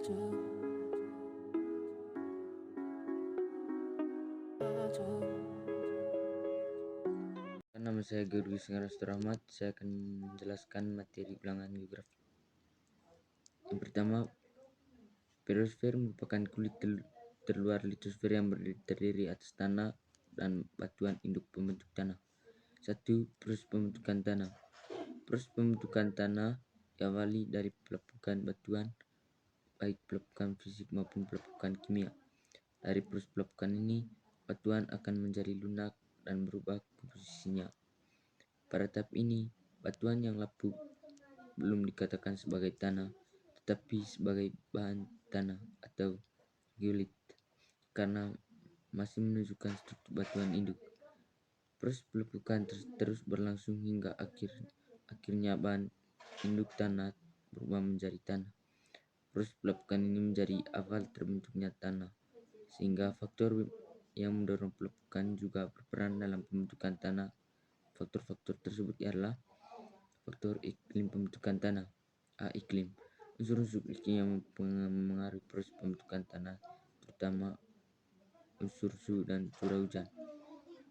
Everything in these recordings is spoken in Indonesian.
Nama saya Guru Rahmat. Saya akan menjelaskan materi ulangan geografi. Yang pertama, periosfer merupakan kulit terluar litosfer yang terdiri atas tanah dan batuan induk pembentuk tanah. 1. Proses pembentukan tanah. Proses pembentukan tanah diawali dari pelepukan batuan, baik pelepukan fisik maupun pelepukan kimia. Dari proses pelepukan ini, batuan akan menjadi lunak dan berubah komposisinya. Pada tahap ini, batuan yang lapuk belum dikatakan sebagai tanah, tetapi sebagai bahan tanah atau geolit, karena masih menunjukkan struktur batuan induk. Proses pelepukan terus berlangsung hingga akhirnya bahan induk tanah berubah menjadi tanah. Proses pelepukan ini menjadi awal terbentuknya tanah, sehingga faktor yang mendorong pelepukan juga berperan dalam pembentukan tanah. Faktor-faktor tersebut adalah faktor iklim pembentukan tanah. A. Iklim. Unsur-unsur iklim yang mempengaruhi proses pembentukan tanah, terutama unsur suhu dan curah hujan.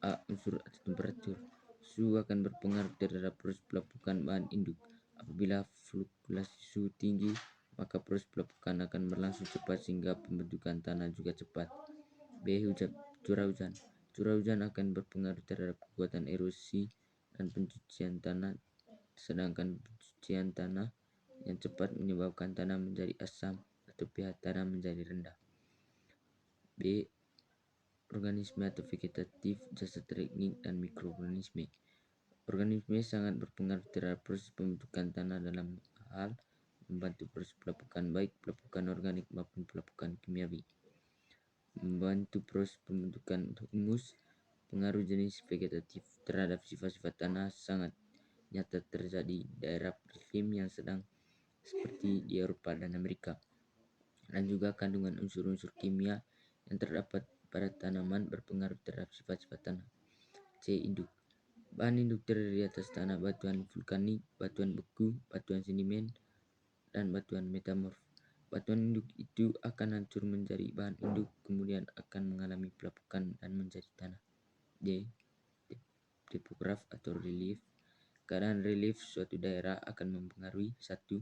A. Unsur atau temperatur. Suhu akan berpengaruh terhadap proses pelepukan bahan induk. Apabila fluktuasi suhu tinggi, maka proses pelepukan akan berlangsung cepat sehingga pembentukan tanah juga cepat. B. Curah hujan. Curah hujan akan berpengaruh terhadap kekuatan erosi dan pencucian tanah, sedangkan pencucian tanah yang cepat menyebabkan tanah menjadi asam atau pH tanah menjadi rendah. B. Organisme atau vegetatif, jasad teknik, dan mikroorganisme. Organisme sangat berpengaruh terhadap proses pembentukan tanah dalam hal membantu proses pelepukan, baik pelepukan organik maupun pelepukan kimiawi. Membantu proses pembentukan humus. Pengaruh jenis vegetatif terhadap sifat-sifat tanah sangat nyata terjadi di daerah iklim yang sedang seperti di Eropa dan Amerika, dan juga kandungan unsur-unsur kimia yang terdapat pada tanaman berpengaruh terhadap sifat-sifat tanah. C. Induk. Bahan induk terdiri atas tanah, batuan vulkanik, batuan beku, batuan sedimen, dan batuan metamorf. Batuan induk itu akan hancur menjadi bahan induk, kemudian akan mengalami pelepukan dan menjadi tanah. D. Topograf atau relief. Keadaan relief suatu daerah akan mempengaruhi 1.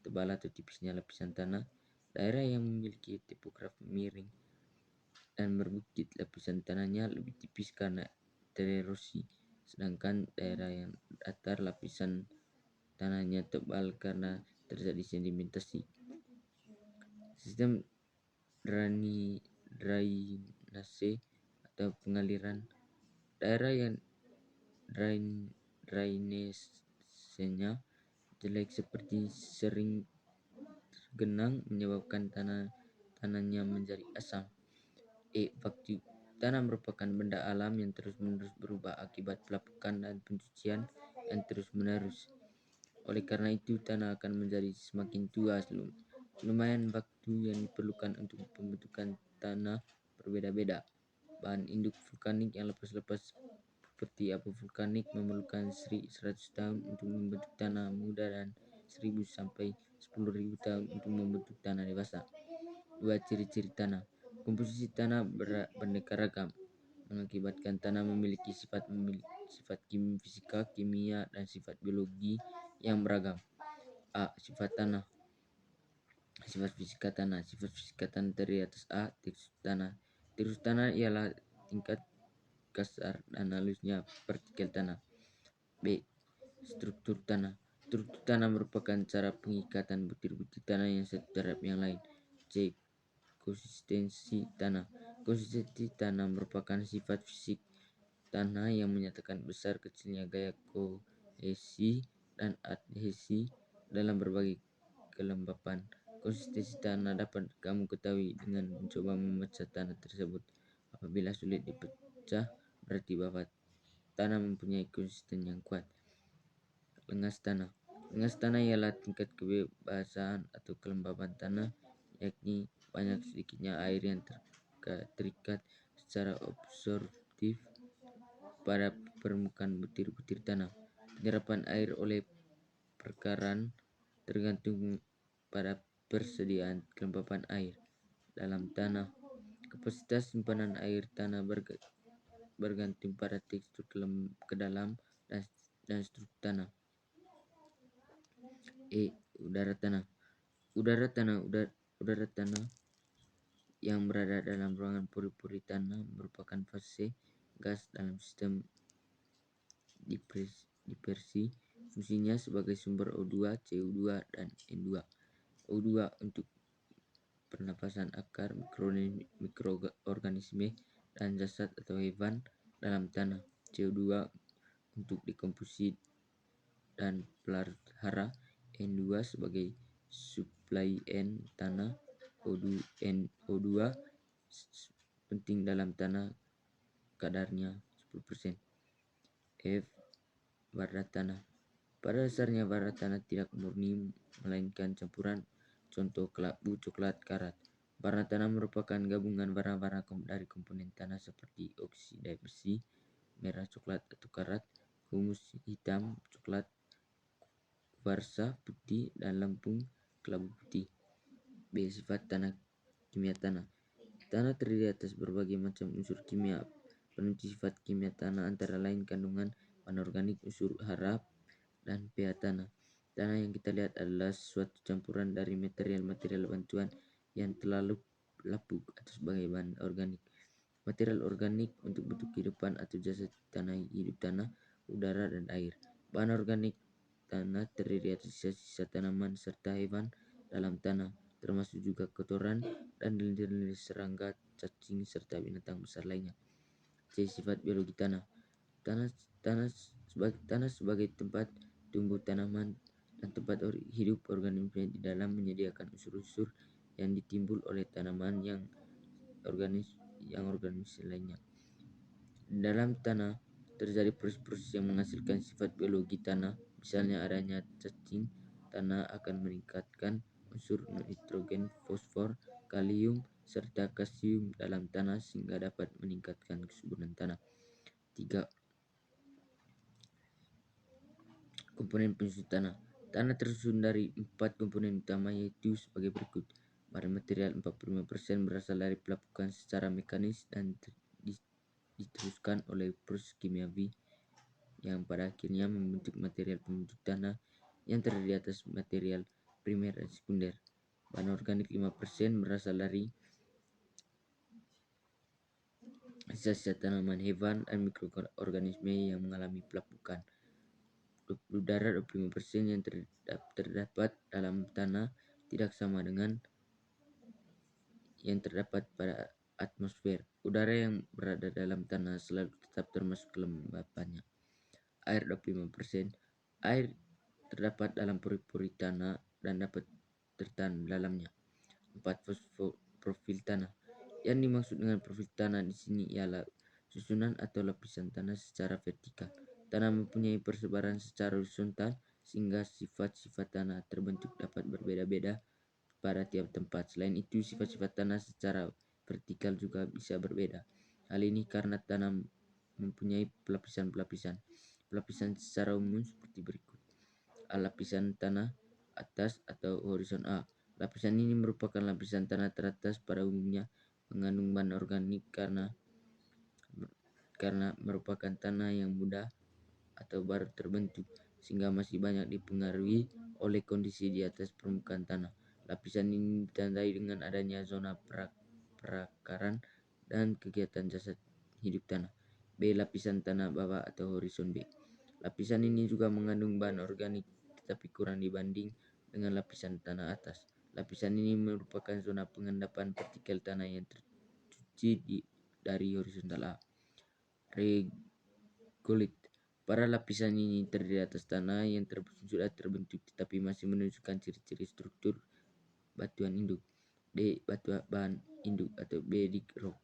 Tebal atau tipisnya lapisan tanah. Daerah yang memiliki topograf miring dan berbukit, lapisan tanahnya lebih tipis karena tererosi, sedangkan daerah yang datar lapisan tanahnya tebal karena terjadi sedimentasi. Sistem drainase atau pengaliran. Daerah yang drainasenya jelek seperti sering genang menyebabkan tanahnya menjadi asam. E. Vakti. Tanah merupakan benda alam yang terus-menerus berubah akibat pelepukan dan pencucian yang terus-menerus. Oleh karena itu, tanah akan menjadi semakin tua. Lumayan waktu yang diperlukan untuk pembentukan tanah berbeda-beda. Bahan induk vulkanik yang lepas-lepas seperti abu vulkanik memerlukan 100 tahun untuk membentuk tanah muda dan 1000 sampai 10.000 tahun untuk membentuk tanah dewasa. 2. Ciri-ciri tanah. Komposisi tanah beraneka ragam, mengakibatkan tanah memiliki sifat fisika, kimia, dan sifat biologi yang beragam. A. Sifat tanah. Sifat fisika tanah. Sifat fisika tanah terdiri atas A. Tekstur tanah. Tekstur tanah ialah tingkat kasar dan halusnya partikel tanah. B. Struktur tanah. Struktur tanah merupakan cara pengikatan butir-butir tanah yang satu terhadap yang lain. C. Konsistensi tanah. Konsistensi tanah merupakan sifat fisik tanah yang menyatakan besar kecilnya gaya kohesi dan adhesi dalam berbagai kelembapan. Konsistensi tanah dapat kamu ketahui dengan mencoba memecah tanah tersebut. Apabila sulit dipecah, berarti bahwa tanah mempunyai konsisten yang kuat. Lengas tanah. Lengas tanah ialah tingkat kebebasan atau kelembapan tanah, yakni banyak sedikitnya air yang terikat secara absorptif pada permukaan butir-butir tanah. Penyerapan air oleh perkaran tergantung pada persediaan kelembapan air dalam tanah. Kapasitas simpanan air tanah bergantung pada tekstur ke dalam dan struktur tanah. Udara tanah. Udara tanah yang berada dalam ruangan pori-pori tanah merupakan fase gas dalam sistem dispersi. Fungsinya sebagai sumber O2, CO2, dan N2. O2 untuk pernapasan akar, mikroorganisme, dan jasad atau hewan dalam tanah. CO2 untuk dekomposisi dan pelarut hara. N2 sebagai supply tanah. O2 penting dalam tanah, kadarnya 10%. F. Warna tanah. Pada dasarnya warna tanah tidak murni melainkan campuran, contoh kelabu, coklat, karat. Warna tanah merupakan gabungan warna-warna dari komponen tanah seperti oksida besi, merah, coklat atau karat, humus, hitam, coklat, kuarsa, putih, dan lempung, kelabu putih. B. Sifat tanah. Kimia tanah. Tanah terdiri atas berbagai macam unsur kimia. Penentu sifat kimia tanah antara lain kandungan bahan organik, unsur hara, dan pH tanah. Tanah yang kita lihat adalah suatu campuran dari material-material bantuan yang terlalu lapuk atau sebagai bahan organik. Material organik untuk bentuk kehidupan atau jasad tanah hidup tanah, udara, dan air. Bahan organik tanah terdiri atas sisa-sisa tanaman serta hewan dalam tanah, termasuk juga kotoran dan lendir-lendir serangga, cacing, serta binatang besar lainnya. C. Sifat biologi tanah. Tanah sebagai tempat tumbuh tanaman dan tempat hidup organisme di dalam menyediakan unsur-unsur yang ditimbul oleh tanaman yang organisme lainnya. Dalam tanah terjadi proses-proses yang menghasilkan sifat biologi tanah. Misalnya adanya cacing tanah akan meningkatkan unsur nitrogen, fosfor, kalium, serta kalsium dalam tanah sehingga dapat meningkatkan kesuburan tanah. 3. Komponen penyusun tanah. Tanah tersusun dari 4 komponen utama, yaitu sebagai berikut. Bahan material 45% berasal dari pelapukan secara mekanis dan diteruskan oleh proses kimiawi yang pada akhirnya membentuk material pembentuk tanah yang terdiri atas material primer dan sekunder. Bahan organik 5% berasal dari sisa-sisa tanaman, hewan, dan mikroorganisme yang mengalami pelapukan. Udara 25% yang terdapat dalam tanah tidak sama dengan yang terdapat pada atmosfer. Udara yang berada dalam tanah selalu tetap termasuk kelembapannya. Air 25%. Air terdapat dalam pori-pori tanah dan dapat tertahan dalamnya. 4. Profil tanah. Yang dimaksud dengan profil tanah di sini ialah susunan atau lapisan tanah secara vertikal. Tanah mempunyai persebaran secara horizontal sehingga sifat-sifat tanah terbentuk dapat berbeda-beda pada tiap tempat. Selain itu, sifat-sifat tanah secara vertikal juga bisa berbeda. Hal ini karena tanah mempunyai pelapisan-pelapisan. Pelapisan secara umum seperti berikut. Lapisan tanah atas atau horizon A. Lapisan ini merupakan lapisan tanah teratas, pada umumnya mengandung bahan organik karena merupakan tanah yang muda atau baru terbentuk sehingga masih banyak dipengaruhi oleh kondisi di atas permukaan tanah. Lapisan ini ditandai dengan adanya zona perakaran dan kegiatan jasad hidup tanah. B. Lapisan tanah bawah atau horizon B. Lapisan ini juga mengandung bahan organik tetapi kurang dibanding dengan lapisan tanah atas. Lapisan ini merupakan zona pengendapan partikel tanah yang tercuci dari horizontal A. Regolith. Para lapisan ini terdiri atas tanah yang sudah terbentuk tetapi masih menunjukkan ciri-ciri struktur batuan induk. D. Bahan induk atau bedic rock.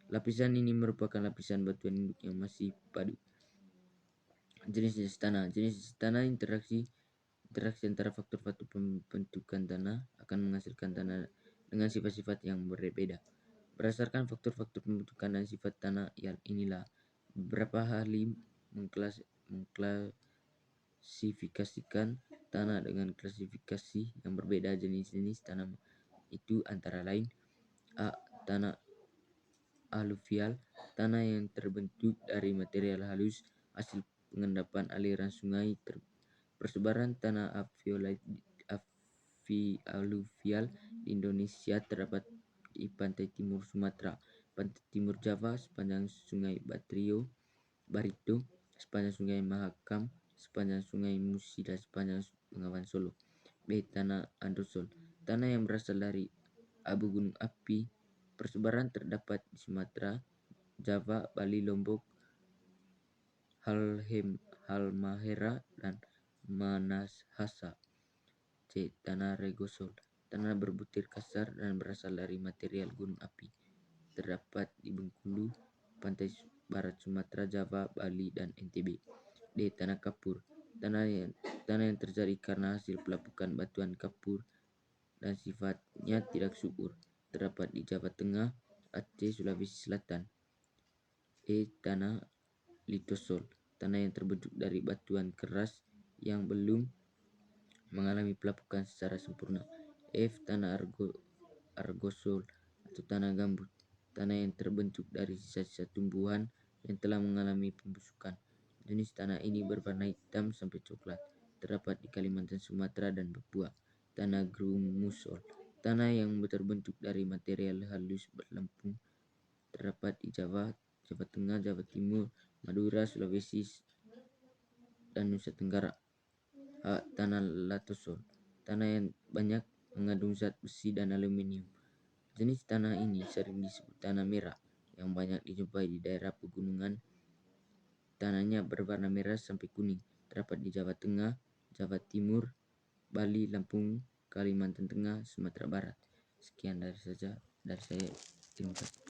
Lapisan ini merupakan lapisan batuan induk yang masih padu. Jenis-jenis tanah. Jenis tanah interaksi antara faktor-faktor pembentukan tanah akan menghasilkan tanah dengan sifat-sifat yang berbeda. Berdasarkan faktor-faktor pembentukan dan sifat tanah inilah beberapa ahli mengklasifikasikan tanah dengan klasifikasi yang berbeda. Jenis-jenis tanah itu antara lain: A. Tanah aluvial, tanah yang terbentuk dari material halus hasil pengendapan aliran sungai. Persebaran tanah aluvial di Indonesia terdapat di pantai timur Sumatera, pantai timur Java, sepanjang sungai Barito, sepanjang sungai Mahakam, sepanjang sungai Musi, dan sepanjang Bengawan Solo. B. Tanah andosol, tanah yang berasal dari abu gunung api. Persebaran terdapat di Sumatera, Java, Bali, Lombok, Halmahera, dan Manashasa. C. Tanah regosol, tanah berbutir kasar dan berasal dari material gunung api. Terdapat di Bengkulu, pantai barat Sumatera, Java, Bali, dan NTB. D. Tanah kapur, tanah yang terjadi karena hasil pelapukan batuan kapur dan sifatnya tidak subur. Terdapat di Jawa Tengah, Aceh, Sulawesi Selatan. E. Tanah litosol, tanah yang terbentuk dari batuan keras yang belum mengalami pelapukan secara sempurna. F. Tanah argosol atau tanah gambut, tanah yang terbentuk dari sisa-sisa tumbuhan yang telah mengalami pembusukan. Jenis tanah ini berwarna hitam sampai coklat. Terdapat di Kalimantan, Sumatera, dan Papua. Tanah grumusol, tanah yang terbentuk dari material halus berlempung. Terdapat di Jawa, Jawa Tengah, Jawa Timur, Madura, Sulawesi, dan Nusa Tenggara. A. Tanah latosol, tanah yang banyak mengandung zat besi dan aluminium. Jenis tanah ini sering disebut tanah merah, yang banyak dijumpai di daerah pegunungan. Tanahnya berwarna merah sampai kuning. Terdapat di Jawa Tengah, Jawa Timur, Bali, Lampung, Kalimantan Tengah, Sumatera Barat. Sekian dari saya. Terima kasih.